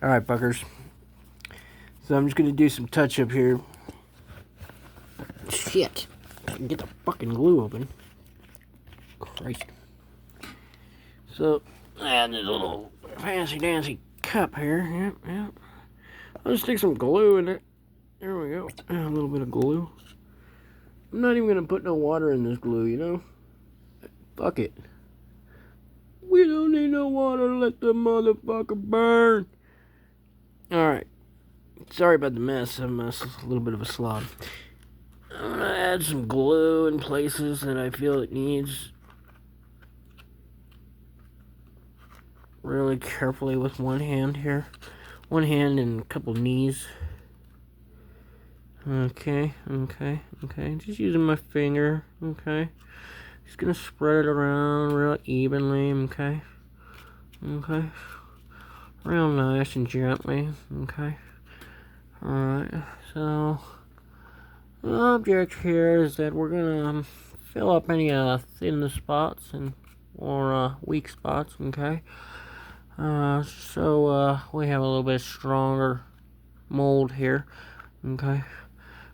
Alright, fuckers. So I'm just gonna do some touch up here. Shit. I can get the fucking glue open. Christ. So, add this little fancy dancy cup here. Yep. I'll just stick some glue in it. There we go. A little bit of glue. I'm not even gonna put no water in this glue, you know? Fuck it. We don't need no water to let the motherfucker burn. Alright. Sorry about the mess. I'm a little bit of a slob. I'm gonna add some glue in places that I feel it needs. Really carefully with one hand here. One hand and a couple knees. Okay. Just using my finger. Okay. Just gonna spread it around real evenly. Okay. Real nice and gently. Okay. Alright. So, the object here is that we're gonna fill up any thin spots or weak spots. Okay. So we have a little bit stronger mold here. Okay.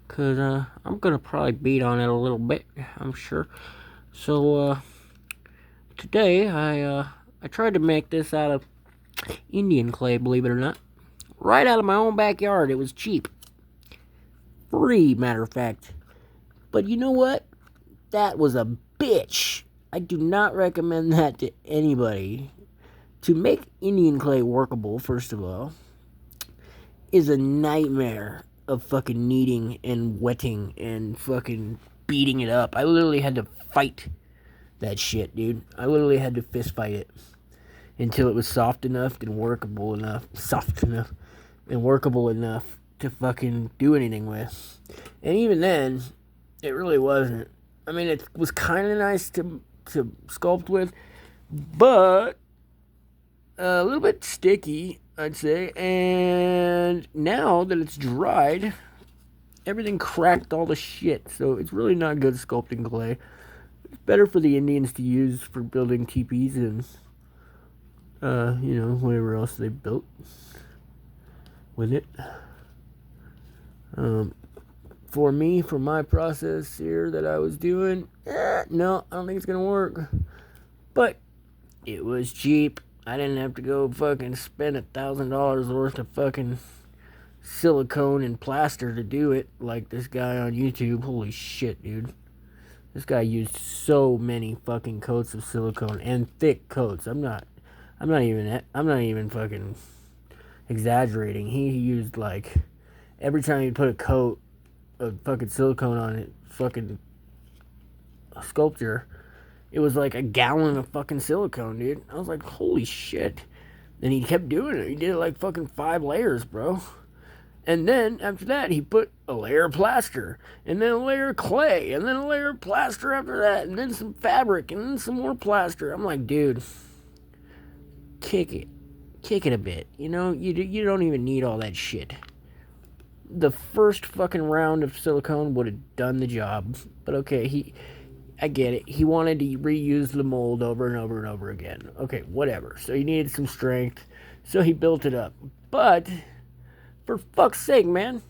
Because I'm going to probably beat on it a little bit, I'm sure. So, today I tried to make this out of Indian clay, believe it or not. Right out of my own backyard. It was cheap. Free, matter of fact. But you know what? That was a bitch. I do not recommend that to anybody. To make Indian clay workable, first of all, is a nightmare of fucking kneading and wetting and fucking beating it up. I literally had to fight that shit, dude. I literally had to fist fight it until it was soft enough and workable enough to fucking do anything with. And even then, it really wasn't. I mean, it was kind of nice to sculpt with, but a little bit sticky, I'd say. And now that it's dried, everything cracked all the shit. So it's really not good sculpting clay. It's better for the Indians to use for building teepees and, whatever else they built with it. For me, for my process here that I was doing, no, I don't think it's gonna work. But it was cheap. I didn't have to go fucking spend $1,000 worth of fucking silicone and plaster to do it like this guy on YouTube. Holy shit, dude. This guy used so many fucking coats of silicone and thick coats. I'm not even fucking exaggerating. He used like every time he put a coat of fucking silicone on it, fucking sculpture, it was like a gallon of fucking silicone, dude. I was like, holy shit. And he kept doing it. He did it like fucking 5 layers, bro. And then, after that, he put a layer of plaster. And then a layer of clay. And then a layer of plaster after that. And then some fabric. And then some more plaster. I'm like, dude, kick it. Kick it a bit. You know, you don't even need all that shit. The first fucking round of silicone would have done the job. But okay, I get it. He wanted to reuse the mold over and over and over again. Okay, whatever. So he needed some strength. So he built it up. But, for fuck's sake, man.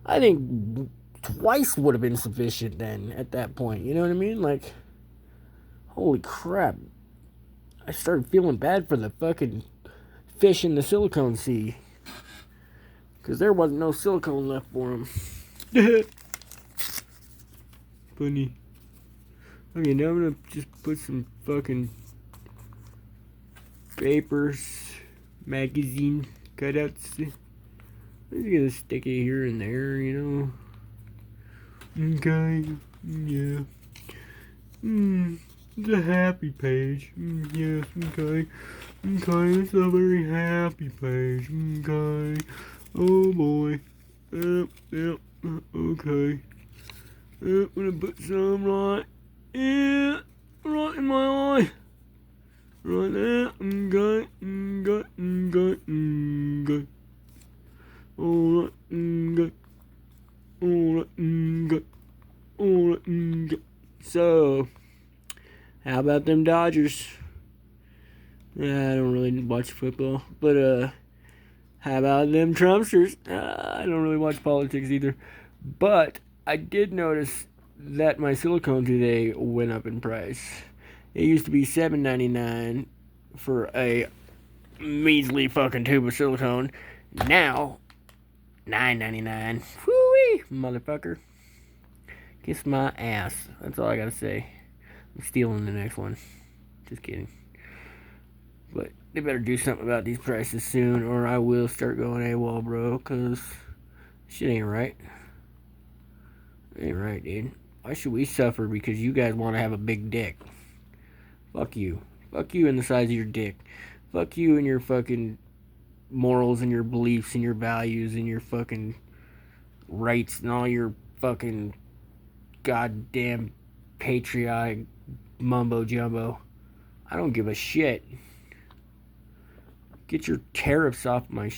I think twice would have been sufficient then at that point. You know what I mean? Like, holy crap. I started feeling bad for the fucking fish in the silicone sea. Because there wasn't no silicone left for him. Funny. Okay, now I'm gonna just put some fucking papers, magazine cutouts. I'm just gonna stick it here and there, you know. Okay, yeah. It's a happy page. Yes, okay. Okay, it's a very happy page. Okay. Oh boy. Yep, okay. I'm gonna put some right in my eye. Right there. Okay. Alright, Alright. So, how about them Dodgers? I don't really watch football, but How about them Trumpsters? I don't really watch politics either. But I did notice that my silicone today went up in price. It used to be $7.99 for a measly fucking tube of silicone. Now, $9.99. Whoo-wee, motherfucker. Kiss my ass. That's all I gotta say. I'm stealing the next one. Just kidding. But they better do something about these prices soon, or I will start going AWOL, bro, because shit ain't right. It ain't right, dude. Why should we suffer because you guys want to have a big dick? Fuck you. Fuck you and the size of your dick. Fuck you and your fucking morals and your beliefs and your values and your fucking rights and all your fucking goddamn patriotic mumbo jumbo. I don't give a shit. Get your tariffs off my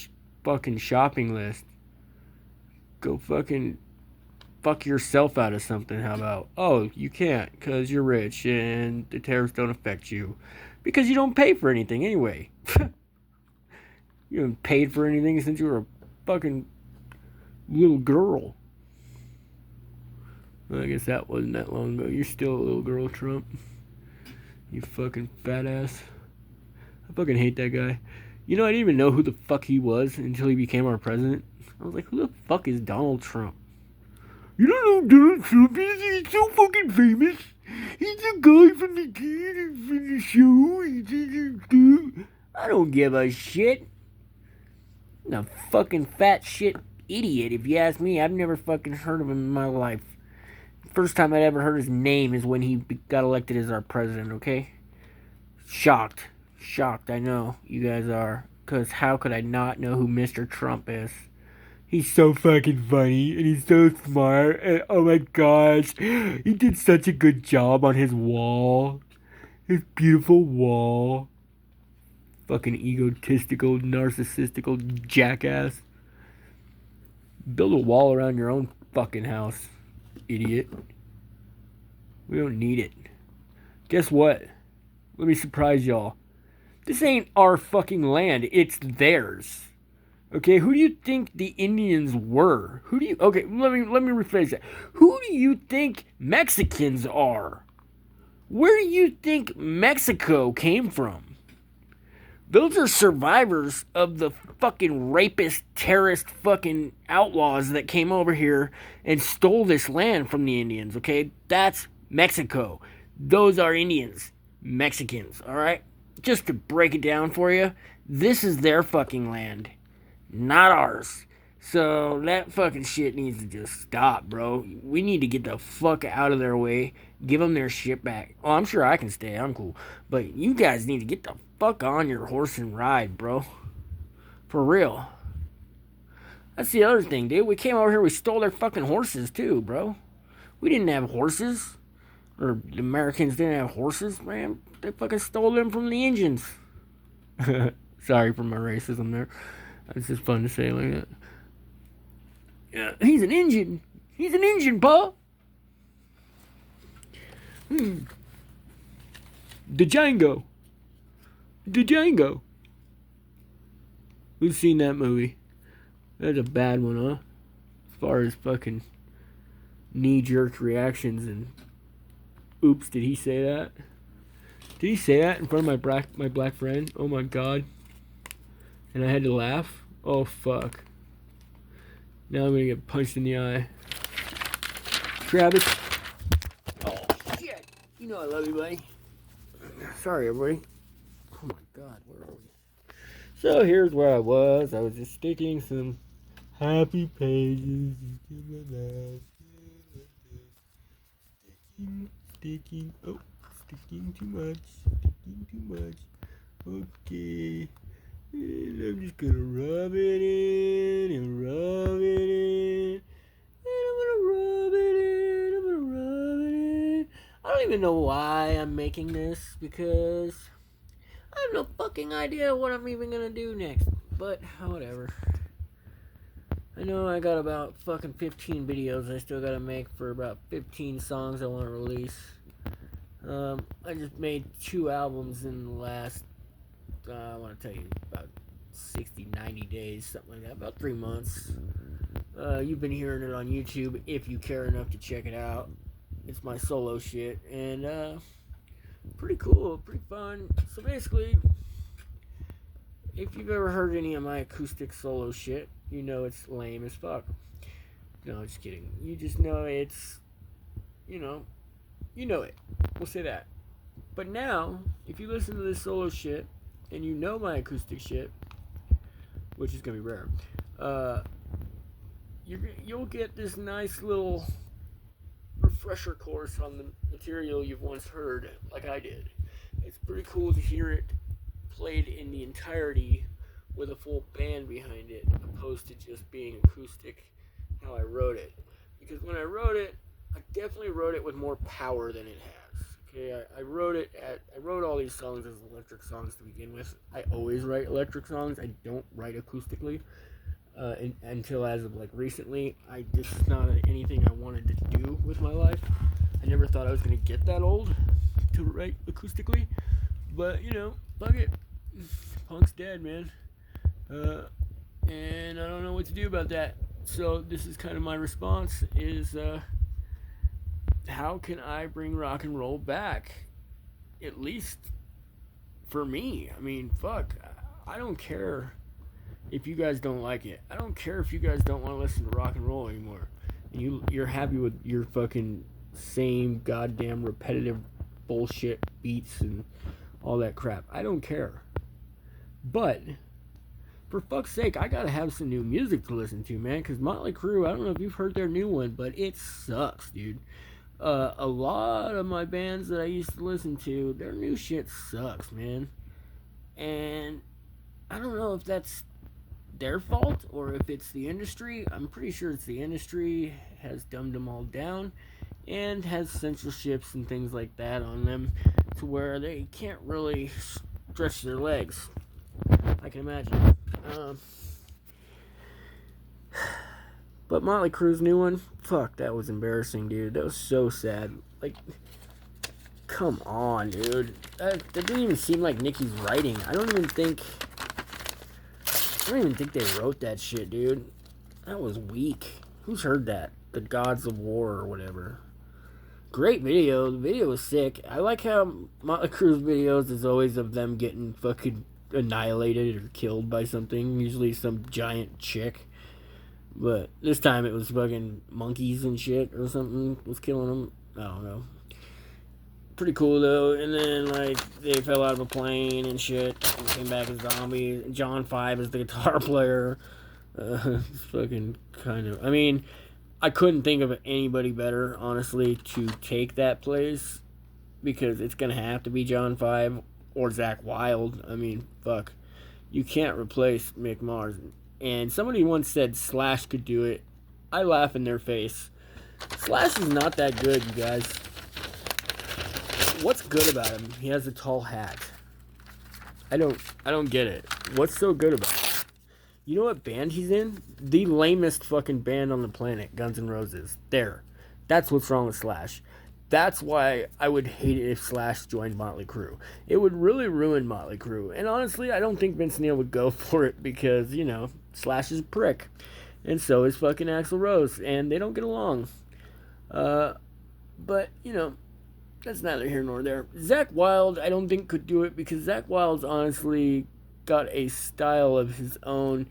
fucking shopping list. Go fucking fuck yourself out of something. How about, oh, you can't because you're rich and the tariffs don't affect you because you don't pay for anything anyway. You haven't paid for anything since you were a fucking little girl. Well, I guess that wasn't that long ago. You're still a little girl, Trump. You fucking fat ass. I fucking hate that guy. You know, I didn't even know who the fuck he was until he became our president. I was like, who the fuck is Donald Trump? You don't know Donald Trump is? He's so fucking famous. He's the guy from the show. I don't give a shit. I'm a fucking fat shit idiot, if you ask me. I've never fucking heard of him in my life. First time I'd ever heard his name is when he got elected as our president, okay? Shocked. Shocked, I know you guys are. Because how could I not know who Mr. Trump is? He's so fucking funny, and he's so smart, and oh my gosh, he did such a good job on his wall. His beautiful wall. Fucking egotistical, narcissistical jackass. Build a wall around your own fucking house, idiot. We don't need it. Guess what? Let me surprise y'all. This ain't our fucking land. It's theirs. Okay, who do you think the Indians were? Okay, let me rephrase that. Who do you think Mexicans are? Where do you think Mexico came from? Those are survivors of the fucking rapist, terrorist fucking outlaws that came over here and stole this land from the Indians, okay? That's Mexico. Those are Indians. Mexicans, alright? Just to break it down for you, this is their fucking land, not ours. So that fucking shit needs to just stop, bro. We need to get the fuck out of their way. Give them their shit back. Oh, I'm sure I can stay. I'm cool. But you guys need to get the fuck on your horse and ride, bro. For real. That's the other thing, dude. We came over here, we stole their fucking horses, too, bro. We didn't have horses. Or the Americans didn't have horses, man. They fucking stole them from the Indians. Sorry for my racism there. It's just fun to say like that. Yeah, he's an Indian. He's an Indian, pa. The Django. The Django. We've seen that movie. That's a bad one, huh? As far as fucking knee-jerk reactions and oops, did he say that? Did he say that in front of my black friend? Oh my god. And I had to laugh? Oh fuck. Now I'm gonna get punched in the eye. Travis. Oh shit. You know I love you, buddy. Sorry, everybody. Oh my god, where are we? So here's where I was. I was just sticking some happy pages into my mouth. Sticking. Oh, sticking too much. Sticking too much. Okay. And I'm just gonna rub it in and rub it in. And I'm gonna rub it in. I'm gonna rub it in. I don't even know why I'm making this because I have no fucking idea what I'm even gonna do next. But whatever. I know I got about fucking 15 videos I still gotta make for about 15 songs I want to release. I just made 2 albums in the last, I want to tell you, about 60, 90 days, something like that, about 3 months. You've been hearing it on YouTube if you care enough to check it out. It's my solo shit, and pretty cool, pretty fun. So basically, if you've ever heard any of my acoustic solo shit, you know it's lame as fuck. No, just kidding. You just know it's, you know it. We'll say that. But now, if you listen to this solo shit, and you know my acoustic shit, which is gonna be rare, you'll get this nice little refresher course on the material you've once heard, like I did. It's pretty cool to hear it played in the entirety with a full band behind it, opposed to just being acoustic how I wrote it. Because when I wrote it, I definitely wrote it with more power than it has. Okay, I wrote all these songs as electric songs to begin with. I always write electric songs. I don't write acoustically. Until as of like recently, this is not anything I wanted to do with my life. I never thought I was gonna get that old to write acoustically, but fuck it, punk's dead, man. And I don't know what to do about that. So this is kind of my response: is how can I bring rock and roll back? At least for me. I mean, fuck, I don't care if you guys don't like it. I don't care if you guys don't want to listen to rock and roll anymore. And you're happy with your fucking same goddamn repetitive bullshit beats and all that crap. I don't care. But for fuck's sake, I gotta have some new music to listen to, man. Because Motley Crue, I don't know if you've heard their new one, but it sucks, dude. A lot of my bands that I used to listen to, their new shit sucks, man. And I don't know if that's their fault or if it's the industry. I'm pretty sure it's the industry has dumbed them all down and has censorships and things like that on them to where they can't really stretch their legs. I can imagine. But Motley Crue's new one, fuck, that was embarrassing, dude. That was so sad. Like, come on, dude. That didn't even seem like Nicky's writing. I don't even think they wrote that shit, dude. That was weak. Who's heard that? The Gods of War or whatever. Great video. The video was sick. I like how Motley Crue's videos is always of them getting fucking annihilated or killed by something. Usually some giant chick. But this time it was fucking monkeys and shit or something was killing them. I don't know. Pretty cool though. And then like they fell out of a plane and shit and came back as zombies. John 5 is the guitar player. It's fucking kind of. I mean, I couldn't think of anybody better, honestly, to take that place because it's gonna have to be John 5 or Zakk Wylde. I mean, fuck, you can't replace Mick Mars. And somebody once said Slash could do it. I laugh in their face. Slash is not that good, you guys. What's good about him? He has a tall hat. I don't get it. What's so good about it? You know what band he's in? The lamest fucking band on the planet, Guns N' Roses. There. That's what's wrong with Slash. That's why I would hate it if Slash joined Motley Crue. It would really ruin Motley Crue. And honestly, I don't think Vince Neil would go for it because, Slash is a prick. And so is fucking Axl Rose. And they don't get along. But, that's neither here nor there. Zakk Wylde, I don't think could do it because Zakk Wylde's honestly got a style of his own.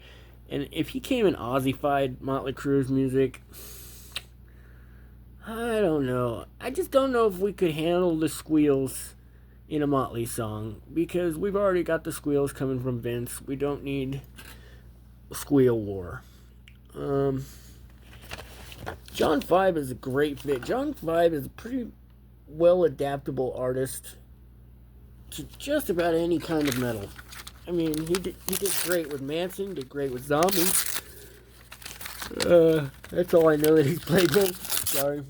And if he came and Ozzy-fied Motley Crue's music, I don't know. I just don't know if we could handle the squeals in a Motley song because we've already got the squeals coming from Vince. We don't need squeal war. John 5 is a great fit. John 5 is a pretty well adaptable artist to just about any kind of metal. I mean, he did great with Manson, did great with Zombie. That's all I know that he's played with. Sorry,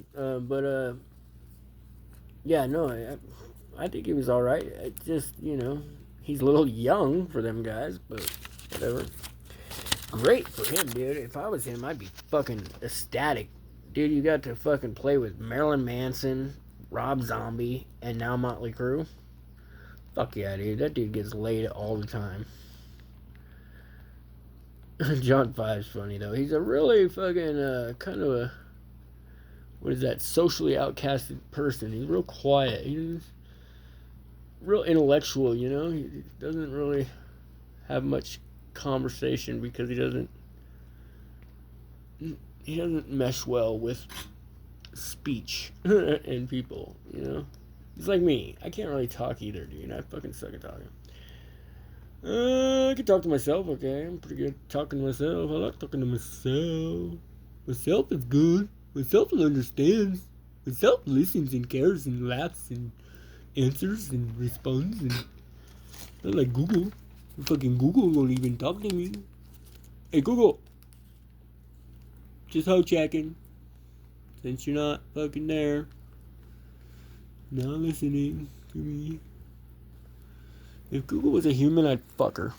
yeah, no, I think he was all right. It just, he's a little young for them guys, but whatever. Great for him, dude. If I was him, I'd be fucking ecstatic. Dude, you got to fucking play with Marilyn Manson, Rob Zombie, and now Motley Crue. Fuck yeah, dude. That dude gets laid all the time. John Five's funny though. He's a really fucking kind of a what is that socially outcasted person. He's real quiet. He's real intellectual. You know, he doesn't really have much conversation because he doesn't mesh well with speech and people. You know, he's like me. I can't really talk either, dude. I fucking suck at talking. I can talk to myself, okay? I'm pretty good at talking to myself. I like talking to myself. Myself is good. Myself understands. Myself listens and cares and laughs and answers and responds and not like Google. Fucking Google won't even talk to me. Hey Google, just hoe checking. Since you're not fucking there, not listening to me. If Google was a human, I'd fuck her.